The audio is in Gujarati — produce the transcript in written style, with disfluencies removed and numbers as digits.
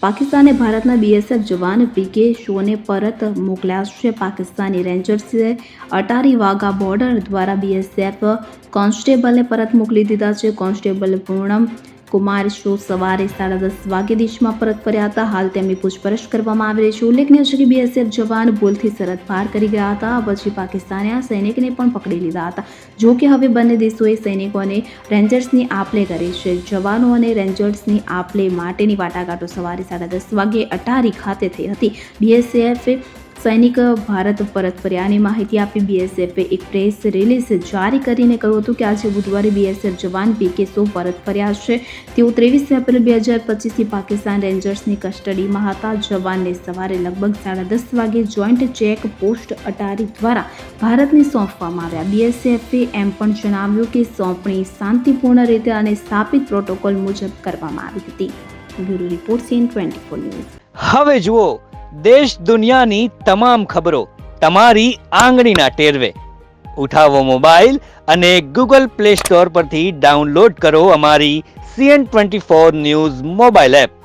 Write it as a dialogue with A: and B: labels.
A: પાકિસ્તાને ભારતના બીએસએફ જવાન પીકે શોને પરત મોકલ્યા છે. પાકિસ્તાની રેન્જર્સે અટારી વાઘા બોર્ડર દ્વારા બીએસએફ કોન્સ્ટેબલને પરત મોકલી દીધા છે. કોન્સ્ટેબલ પૂર્ણમ કુમાર શો સવારે 10:30 વાગે દેશમાં પરત ફર્યા હતા. હાલ તેમની પૂછપરછ કરવામાં આવી રહી છે. ઉલ્લેખનીય છે કે બીએસએફ જવાન ભૂલથી સરહદ પાર કરી ગયા હતા. પછી પાકિસ્તાને આ સૈનિકને પણ પકડી લીધા હતા. જો કે હવે બંને દેશોએ સૈનિકો અને રેન્જર્સની આપ-લે કરી છે. જવાનો અને રેન્જર્સની આપ-લે માટેની વાટાઘાટો સવારે 10:30 વાગે અટારી ખાતે થઈ હતી. બીએસએફ સૈનિક ભારત પરત ફર્યાની માહિતી આપી. બીએસએફે એક પ્રેસ રિલીઝ જારી કરીને કહ્યું હતું કે આજે બુધવારે બીએસએફ જવાન પીકે શો પરત ફર્યા છે. તેઓ 23 એપ્રિલ 2025થી પાકિસ્તાન રેન્જર્સની કસ્ટડીમાં હતા. જવાનને સવારે લગભગ 10:30 વાગે જોઈન્ટ ચેક પોસ્ટ અટારી દ્વારા ભારતને સોંપવામાં આવ્યા. બીએસએફે એમ પણ જણાવ્યું કે સોંપણી શાંતિપૂર્ણ રીતે અને સ્થાપિત પ્રોટોકોલ મુજબ કરવામાં આવી હતી. Bureau report CN24 news.
B: હવે જુઓ દેશ દુનિયાની તમામ ખબરો તમારી આંગળીના ટેરવે. ઉઠાવો મોબાઈલ અને Google Play Store પરથી ડાઉનલોડ કરો અમારી CN24 ન્યૂઝ મોબાઈલ એપ.